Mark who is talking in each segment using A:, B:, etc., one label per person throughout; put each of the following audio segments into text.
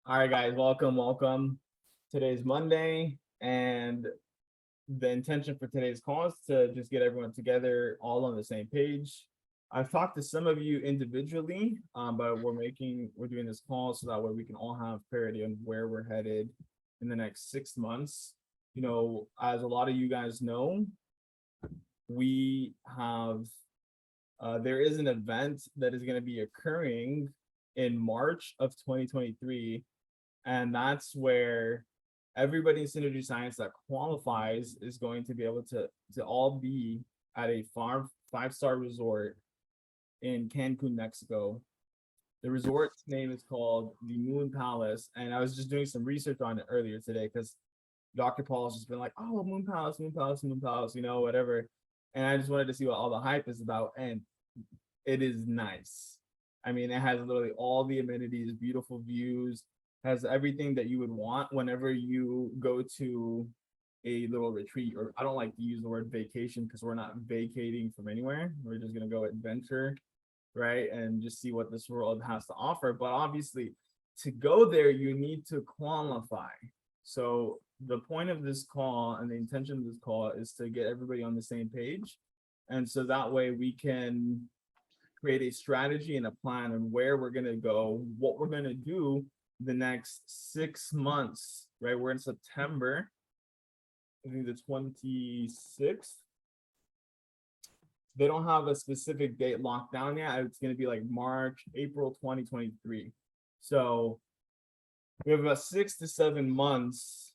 A: All right, guys, welcome. Today's Monday, and the intention for today's call is to just get everyone together, all on the same page. I've talked to some of you individually, but we're doing this call so that way we can all have clarity on where we're headed in the next 6 months. You know, as a lot of you guys know, we have there is an event that is going to be occurring in March of 2023. And that's where everybody in synergy science that qualifies is going to be able to all be at a five-star resort in Cancun, Mexico. The resort's name is called the Moon Palace. And I was just doing some research on it earlier today because Dr. Paul's just been like, oh, Moon Palace, Moon Palace, Moon Palace, you know, whatever. And I just wanted to see what all the hype is about. And it is nice. I mean, it has literally all the amenities, beautiful views, has everything that you would want whenever you go to a little retreat. Or I don't like to use the word vacation because we're not vacating from anywhere. We're just going to go adventure, right? And just see what this world has to offer. But obviously, to go there, you need to qualify. So the point of this call and the intention of this call is to get everybody on the same page. And so that way we can create a strategy and a plan on where we're going to go, what we're going to do the next 6 months, right? We're in September, I think the 26th. They don't have a specific date locked down yet. It's going to be like March, April 2023. So we have about 6 to 7 months,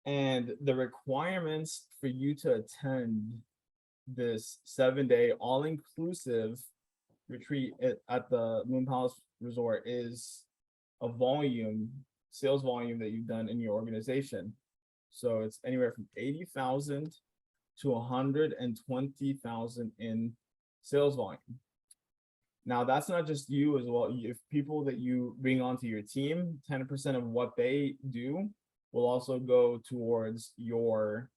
A: and the requirements for you to attend this 7-day all-inclusive retreat at the Moon Palace Resort is a sales volume that you've done in your organization. So it's anywhere from 80,000 to 120,000 in sales volume. Now, that's not just you as well. If people that you bring onto your team, 10% of what they do will also go towards your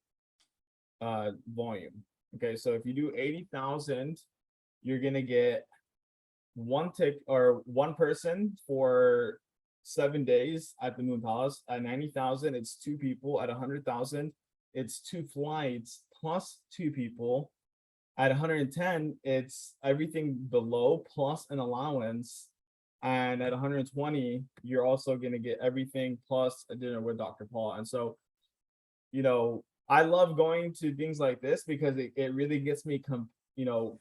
A: volume. Okay, so if you do 80,000, you're gonna get one person for 7 days at the Moon Palace. At 90,000, it's 2 people. At 100,000, it's 2 flights plus 2 people. At 110, it's everything below plus an allowance. And at 120, you're also going to get everything plus a dinner with Dr. Paul. And so, you know, I love going to things like this because it really gets me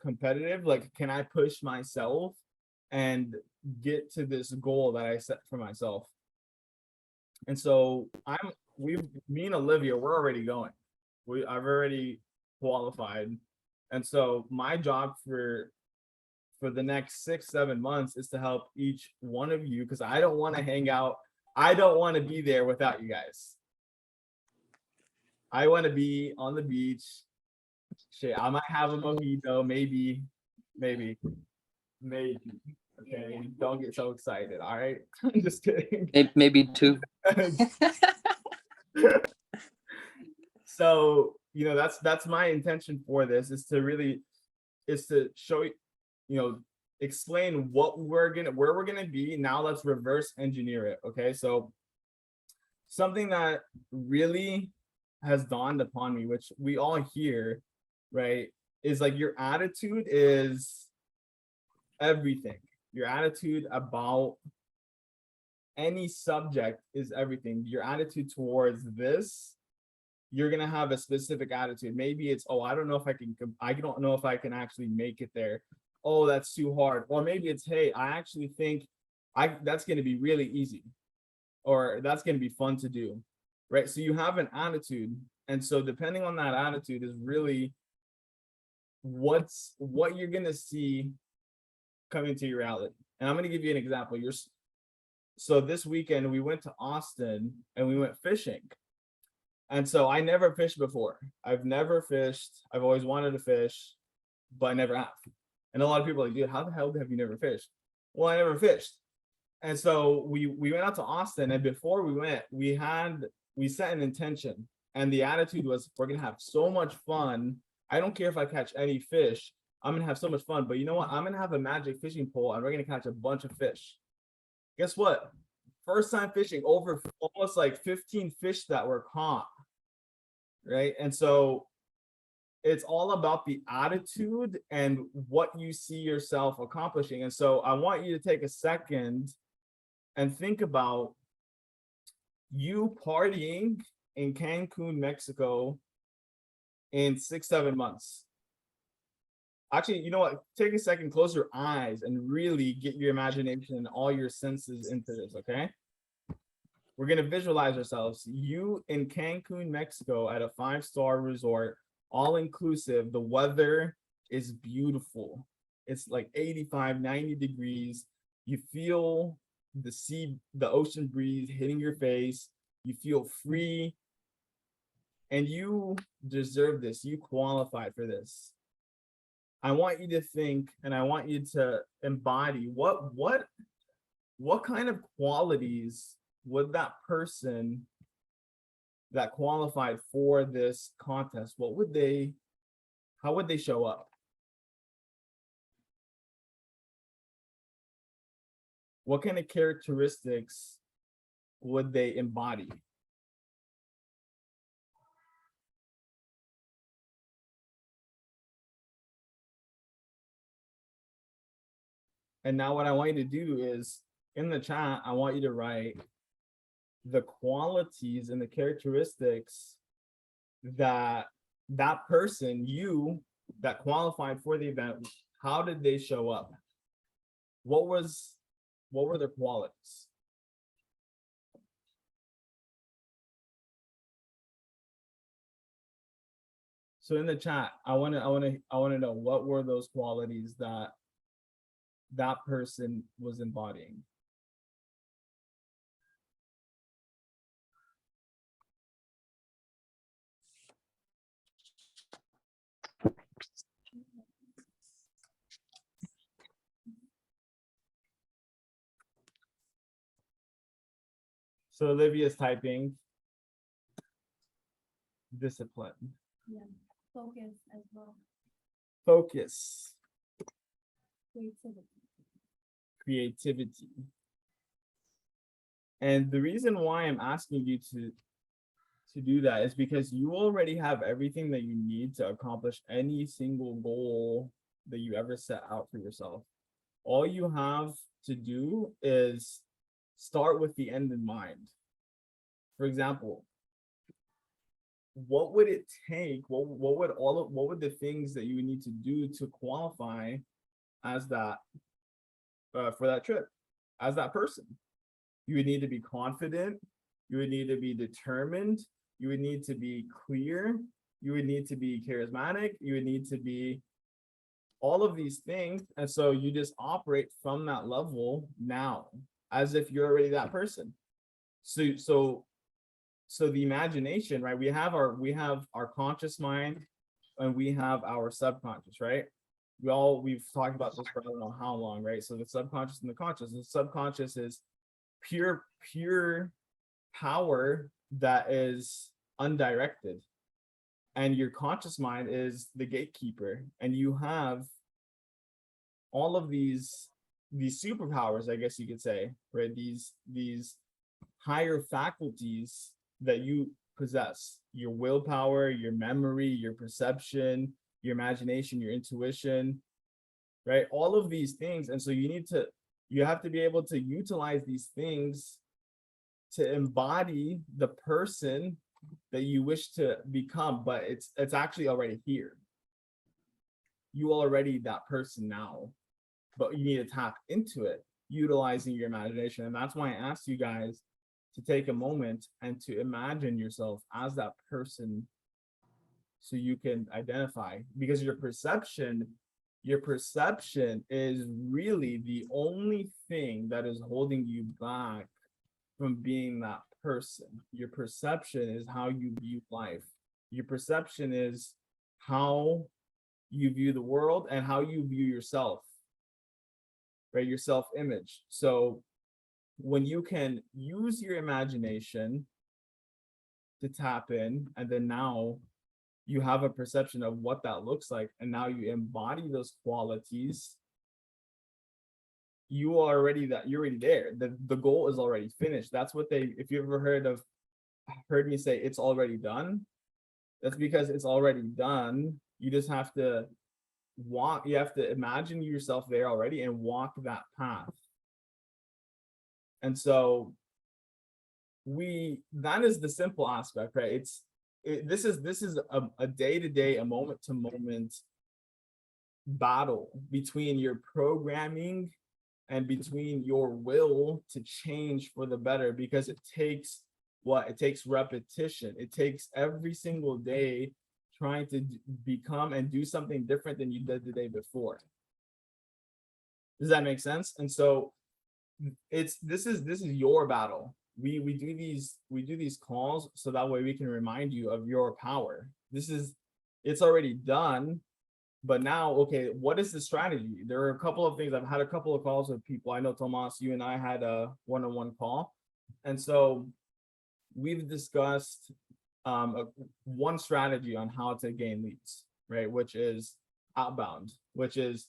A: competitive. Like, can I push myself and get to this goal that I set for myself? And so me and Olivia, we're already going. I've already qualified. And so my job for the next 6-7 months is to help each one of you, because I don't want to hang out. I don't want to be there without you guys. I want to be on the beach. Shit, I might have a mojito, maybe. Okay, don't get so excited. All right, I'm just kidding.
B: Maybe 2.
A: So, you know, that's my intention for this, is to show you, explain where we're gonna be. Now let's reverse engineer it. Okay, so something that really has dawned upon me, which we all hear, right, is like your attitude is everything. Your attitude about any subject is everything. Your attitude towards this, you're gonna have a specific attitude. Maybe it's, oh, I don't know if I can actually make it there. Oh, that's too hard. Or maybe it's, hey, I actually think that's gonna be really easy, or that's gonna be fun to do, right? So you have an attitude, and so depending on that attitude is really what you're gonna see coming to your reality. And I'm going to give you an example. So this weekend we went to Austin and we went fishing. And so I never fished before. I've never fished. I've always wanted to fish, but I never have. And a lot of people are like, dude, how the hell have you never fished? Well, I never fished. And so we went out to Austin, and before we went, we set an intention, and the attitude was, we're going to have so much fun. I don't care if I catch any fish. I'm going to have so much fun. But you know what? I'm going to have a magic fishing pole, and we're going to catch a bunch of fish. Guess what? first time fishing, over almost like 15 fish that were caught, right? And so it's all about the attitude and what you see yourself accomplishing. And so I want you to take a second and think about you partying in Cancun, Mexico in 6, 7 months. Actually, you know what? Take a second, close your eyes, and really get your imagination and all your senses into this, okay? We're gonna visualize ourselves. You in Cancun, Mexico at a 5-star resort, all inclusive. The weather is beautiful. It's like 85, 90 degrees. You feel the ocean breeze hitting your face. You feel free. And you deserve this. You qualified for this. I want you to think, and I want you to embody what kind of qualities would that person that qualified for this contest, how would they show up? What kind of characteristics would they embody? And now what I want you to do is, in the chat, I want you to write the qualities and the characteristics that person, you, that qualified for the event, how did they show up? What were their qualities? So in the chat, I want to know, what were those qualities that person was embodying? So Olivia's typing discipline.
B: Yeah, focus as well.
A: Focus.
B: Creativity.
A: Creativity. And the reason why I'm asking you to do that is because you already have everything that you need to accomplish any single goal that you ever set out for yourself. All you have to do is start with the end in mind. For example, what would it take? What would the things that you would need to do to qualify as that for that trip, as that person? You would need to be confident. You would need to be determined. You would need to be clear. You would need to be charismatic. You would need to be all of these things. And so you just operate from that level now, as if you're already that person. So the imagination, right? We have our conscious mind, and we have our subconscious, right? We've talked about this for I don't know how long, right? So the subconscious and the conscious. The subconscious is pure power that is undirected, and your conscious mind is the gatekeeper, and you have all of these superpowers, I guess you could say, right? These higher faculties that you possess: your willpower, your memory, your perception, your imagination, your intuition, right? All of these things. And so you have to be able to utilize these things to embody the person that you wish to become, but it's actually already here. You already that person now, but you need to tap into it, utilizing your imagination. And that's why I asked you guys to take a moment and to imagine yourself as that person, so you can identify, because your perception is really the only thing that is holding you back from being that person. Your perception is how you view life. Your perception is how you view the world and how you view yourself, right? Your self-image. So when you can use your imagination to tap in, and then now you have a perception of what that looks like, and now you embody those qualities, you're already there. The goal is already finished. That's what they, if you ever heard me say it's already done, that's because it's already done. You just have to you have to imagine yourself there already and walk that path. And so that is the simple aspect, right? This is a day-to-day, a moment-to-moment battle between your programming and between your will to change for the better, because it takes repetition. It takes every single day trying to become and do something different than you did the day before. Does that make sense? And so this is your battle. We do these calls so that way we can remind you of your power. It's already done. But now, okay, what is the strategy? There are a couple of things. I've had a couple of calls with people. I know, Tomas, you and I had a one-on-one call. And so we've discussed one strategy on how to gain leads, right? Which is outbound, which is,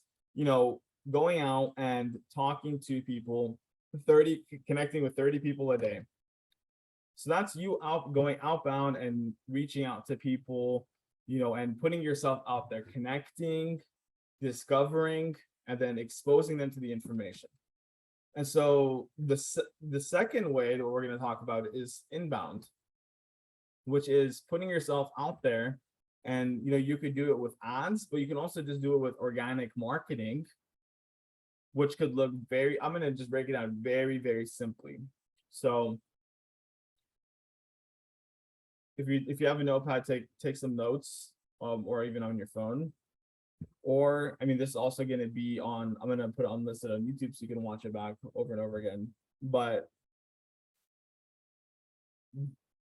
A: going out and talking to people, connecting with 30 people a day. So that's you going outbound and reaching out to people, and putting yourself out there, connecting, discovering, and then exposing them to the information. And so the second way that we're going to talk about is inbound, which is putting yourself out there. And you could do it with ads, but you can also just do it with organic marketing, which could look I'm going to just break it down very, very simply. So if you have a notepad, take some notes, or even on your phone. Or, I mean, this is also going to be I'm going to put it unlisted on YouTube so you can watch it back over and over again. But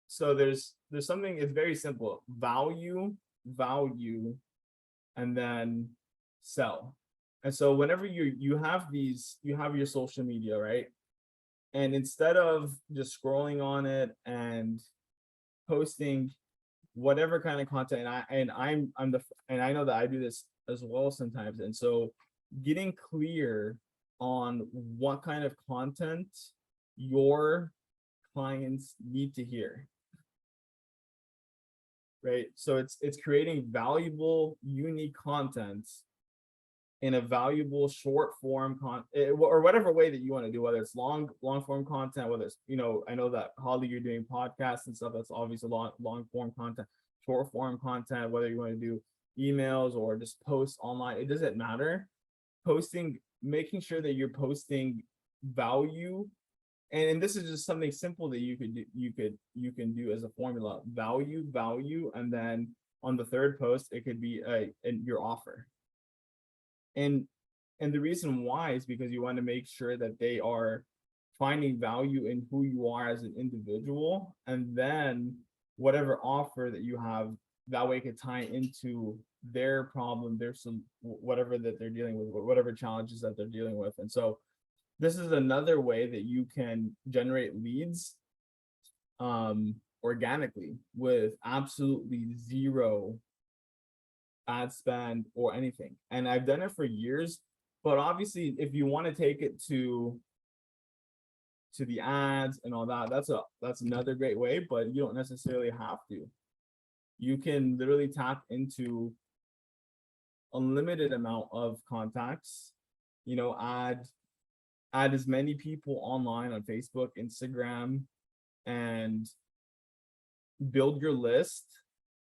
A: so there's something, it's very simple: value, and then sell. And so whenever you have your social media, right? And instead of just scrolling on it and posting whatever kind of content, and I know that I do this as well sometimes. And so getting clear on what kind of content your clients need to hear, right? So it's creating valuable, unique content in a valuable short form or whatever way that you want to do, whether it's long form content, whether it's, I know that Holly, you're doing podcasts and stuff, that's obviously long form content, short form content, whether you want to do emails or just post online, it doesn't matter. Making sure that you're posting value. And this is just something simple that you can do as a formula: value, and then on the third post, it could be your offer. And the reason why is because you want to make sure that they are finding value in who you are as an individual, and then whatever offer that you have, that way it could tie into their problem, whatever that they're dealing with, whatever challenges that they're dealing with. And so this is another way that you can generate leads organically with absolutely zero ad spend or anything. And I've done it for years, but obviously if you want to take it to the ads and all that, that's another great way, but you don't necessarily have to. You can literally tap into unlimited amount of contacts, add as many people online on Facebook, Instagram, and build your list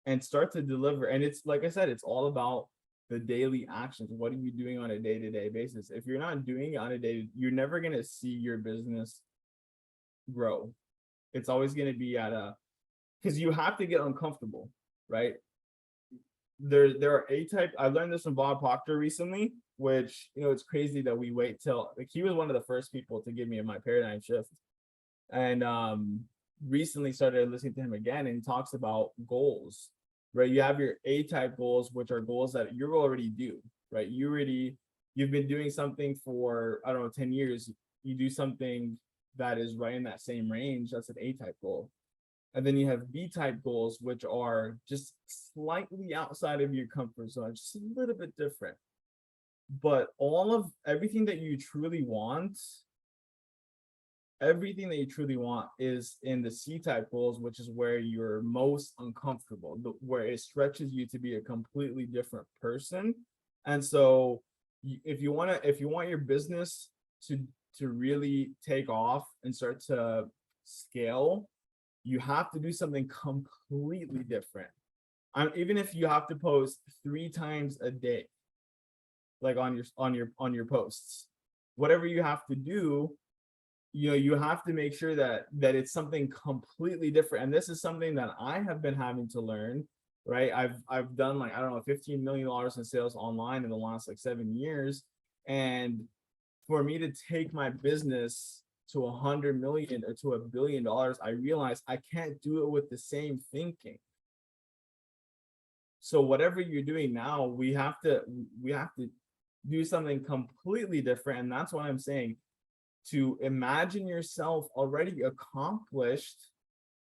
A: and start to deliver. And it's like I said, it's all about the daily actions. What are you doing on a day-to-day basis? If you're not doing it on a day, you're never going to see your business grow. It's always going to be because you have to get uncomfortable, right? There are A-type. I learned this from Bob Proctor recently, which, it's crazy that we wait till, like, he was one of the first people to give me my paradigm shift. And recently started listening to him again, and he talks about goals, right? You have your A-type goals, which are goals that you already do, right? You've been doing something for, I don't know, 10 years. You do something that is right in that same range. That's an A-type goal. And then you have B-type goals, which are just slightly outside of your comfort zone, just a little bit different. but everything that you truly want, is in the C-type goals, which is where you're most uncomfortable, where it stretches you to be a completely different person. And so if you want your business to really take off and start to scale, you have to do something completely different. Even if you have to post 3 times a day, like on your posts, whatever you have to do, you have to make sure that it's something completely different. And this is something that I have been having to learn, right? I've done, like, I don't know, $15 million in sales online in the last like 7 years. And for me to take my business to 100 million or to $1 billion, I realized I can't do it with the same thinking. So whatever you're doing now, we have to do something completely different. And that's what I'm saying, to imagine yourself already accomplished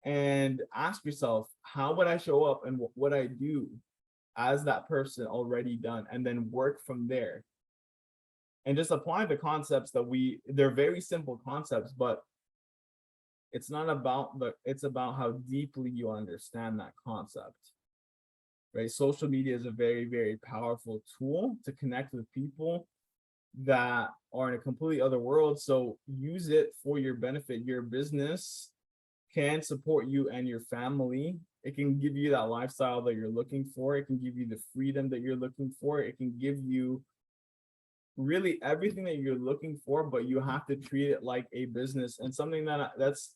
A: and ask yourself, how would I show up and what would I do as that person already done, and then work from there. And just apply the concepts they're very simple concepts, but it's not about it's about how deeply you understand that concept, right? Social media is a very, very powerful tool to connect with people that are in a completely other world. So use it for your benefit. Your business can support you and your family. It can give you that lifestyle that you're looking for. It can give you the freedom that you're looking for. It can give you really everything that you're looking for, but you have to treat it like a business. And something that's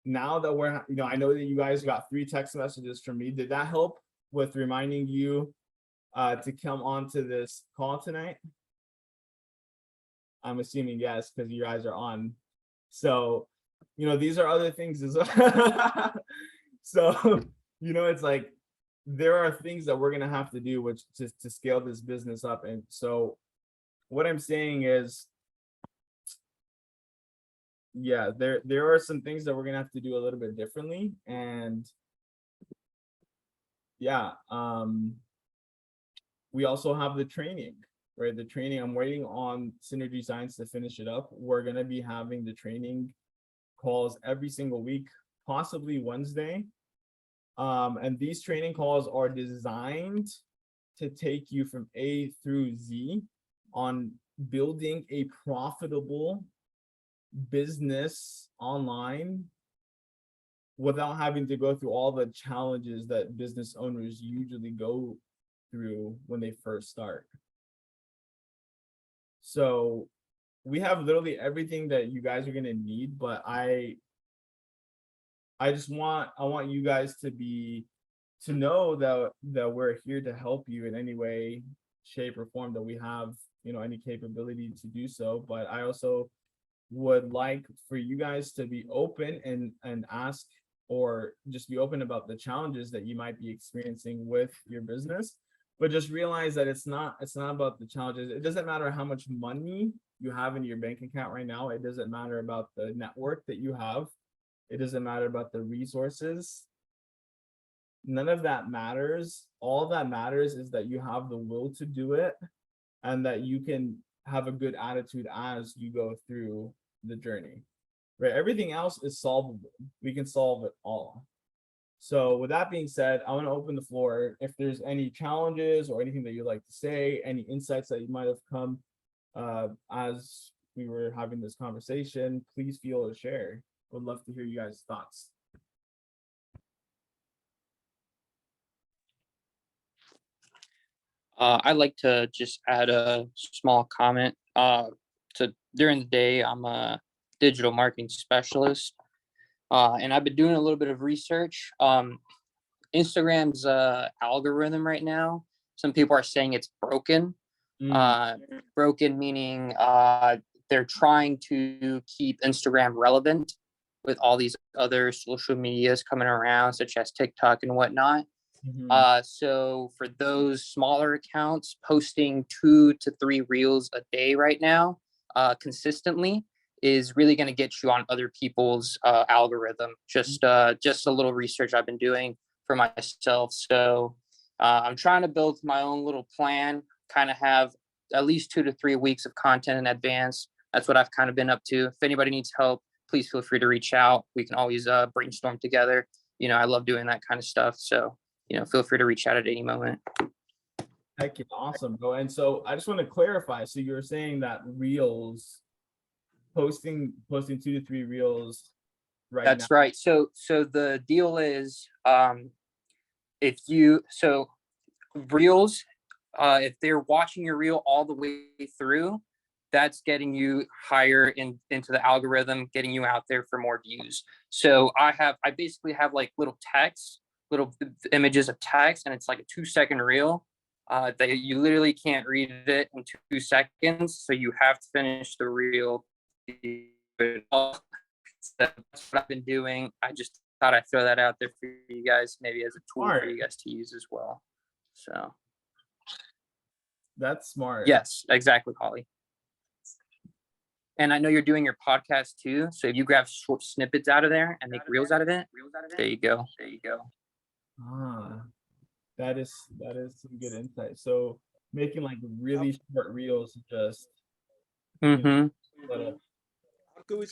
A: now that we're, I know that you guys got 3 text messages from me. Did that help with reminding you to come on to this call tonight? I'm assuming yes, because you guys are on. So, these are other things as well. So, it's like there are things that we're gonna have to do, which to scale this business up. And so what I'm saying is, yeah, there are some things that we're gonna have to do a little bit differently. And yeah, we also have the training, right? The training, I'm waiting on Synergy Science to finish it up. We're gonna be having the training calls every single week, possibly Wednesday. And these training calls are designed to take you from A through Z on building a profitable business online without having to go through all the challenges that business owners usually go through when they first start. So we have literally everything that you guys are going to need, but I want you guys to know that we're here to help you in any way, shape, or form that we have, any capability to do so. But I also would like for you guys to be open and ask, or just be open about the challenges that you might be experiencing with your business. But just realize that it's not about the challenges. It doesn't matter how much money you have in your bank account right now. It doesn't matter about the network that you have. It doesn't matter about the resources. None of that matters. All that matters is that you have the will to do it, and that you can have a good attitude as you go through the journey, right? Everything else is solvable. We can solve it all. So with that being said, I want to open the floor. If there's any challenges or anything that you'd like to say, any insights that you might have come as we were having this conversation, please feel to share. Would love to hear you guys' thoughts.
C: I'd like to just add a small comment. During the day, I'm a digital marketing specialist, and I've been doing a little bit of research. Instagram's algorithm right now, some people are saying it's broken. Broken meaning they're trying to keep Instagram relevant with all these other social medias coming around, such as TikTok and whatnot. So for those smaller accounts, posting 2 to 3 reels a day right now, consistently, is really going to get you on other people's algorithm. Just a little research I've been doing for myself. So I'm trying to build my own little plan, kind of have at least 2 to 3 weeks of content in advance. That's what I've kind of been up to. If anybody needs help, please feel free to reach out. We can always brainstorm together. I love doing that kind of stuff. So, feel free to reach out at any moment.
A: Heck yeah, awesome, bro. And so I just want to clarify. So you're saying that reels, posting 2 to 3 reels right now.
C: That's right. So the deal is, reels, if they're watching your reel all the way through, that's getting you higher into the algorithm, getting you out there for more views. So I basically have like little images of text, and it's like a 2-second reel that you literally can't read it in 2 seconds. So you have to finish the reel. That's what I've been doing. I just thought I'd throw that out there for you guys, maybe as a tool for you guys to use as well. So
A: that's smart.
C: Yes, exactly, Holly. And I know you're doing your podcast too. So if you grab short snippets out of there and make reels out of it, there you go.
A: That is some good insight. So making like really short reels, just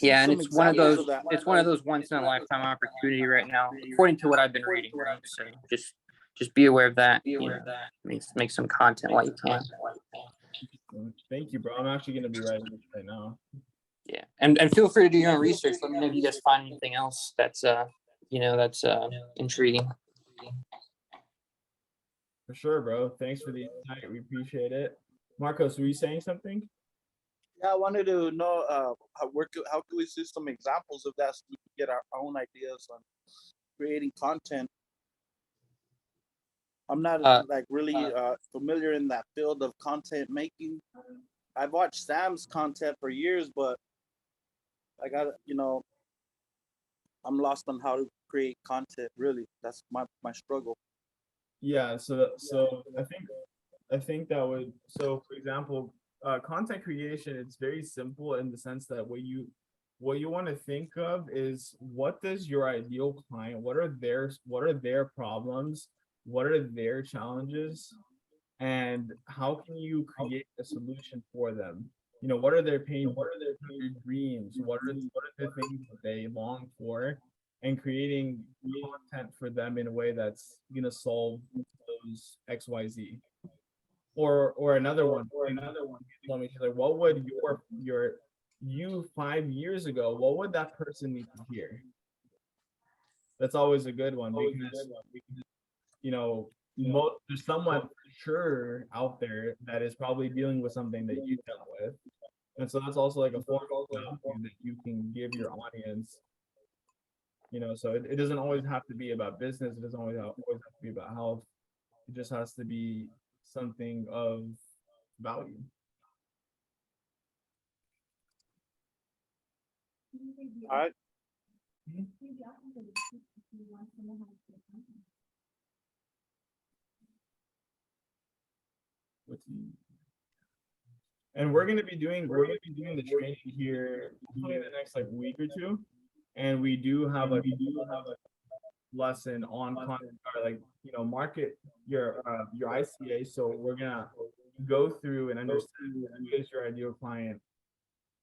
C: yeah, and it's one of those once in a lifetime opportunity right now, according to what I've been reading, right? So just be aware of that. Make some content while you can.
A: Thank you, bro. I'm actually gonna be writing this right now.
C: Yeah, and feel free to do your own research. Let me know if you guys find anything else that's intriguing.
A: For sure, bro. Thanks for the insight. We appreciate it. Marcos, were you saying something?
D: Yeah, I wanted to know how can we see some examples of that so we can get our own ideas on creating content. I'm not really familiar in that field of content making. I've watched Sam's content for years, but I'm lost on how to create content. Really, that's my struggle.
A: Yeah. So I think that would. So for example, content creation, it's very simple in the sense that what you want to think of is, what does your ideal client, what are their problems, what are their challenges, and how can you create a solution for them? What are their pain, what are their dreams, what are the things that they long for, and creating content for them in a way that's gonna solve those XYZ. Or another one. Let me like, what would you 5 years ago, what would that person need to hear? That's always a good one, because there's someone for sure out there that is probably dealing with something that you dealt with. And so that's also like a form of value that you can give your audience. So it doesn't always have to be about business. It doesn't always have to be about health. It just has to be something of value.
D: All right.
A: And we're gonna be doing the training here probably in the next like week or two, and we do have a lesson on content, or market your ICA. So we're gonna go through and understand who is your ideal client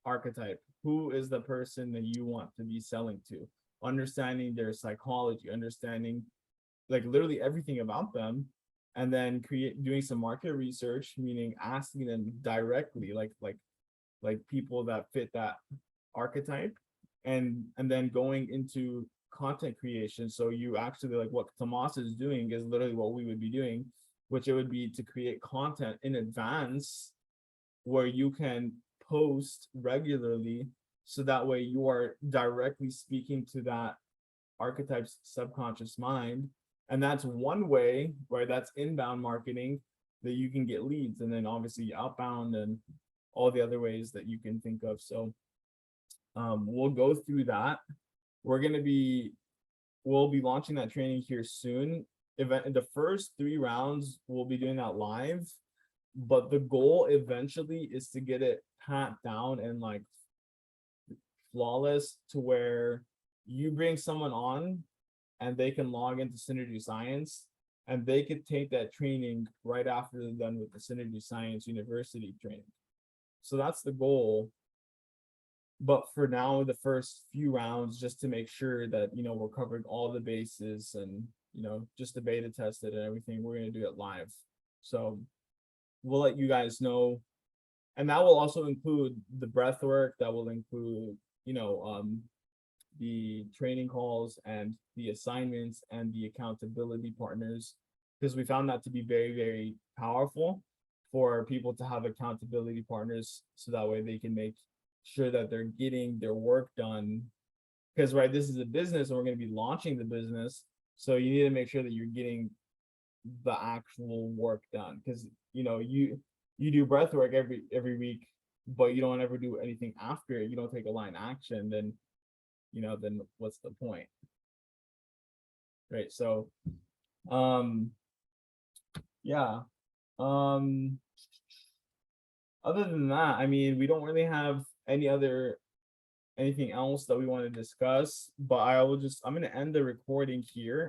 A: archetype, who is the person that you want to be selling to, understanding their psychology, understanding like literally everything about them, and then doing some market research, meaning asking them directly, like people that fit that archetype, and then going into content creation. So you actually, like what Tomas is doing is literally what we would be doing, which it would be to create content in advance where you can post regularly, so that way you are directly speaking to that archetype's subconscious mind. And that's one way where that's inbound marketing, that you can get leads, and then obviously outbound and all the other ways that you can think of. So we'll go through that. We'll be launching that training here soon. The first 3 rounds, we'll be doing that live, but the goal eventually is to get it pat down and like flawless, to where you bring someone on and they can log into Synergy Science, and they could take that training right after they're done with the Synergy Science University training. So that's the goal. But for now, the first few rounds, just to make sure that, we're covering all the bases and, just to beta test it and everything, we're gonna do it live. So we'll let you guys know. And that will also include the breath work, that will include, the training calls and the assignments and the accountability partners, because we found that to be very, very powerful for people to have accountability partners, so that way they can make sure that they're getting their work done. Because right, this is a business and we're going to be launching the business, so you need to make sure that you're getting the actual work done. Because you do breath work every week, but you don't ever do anything after it. You don't take a line action, then then what's the point? Right. So yeah. Other than that, I mean, we don't really have anything else that we want to discuss, but I'm going to end the recording here,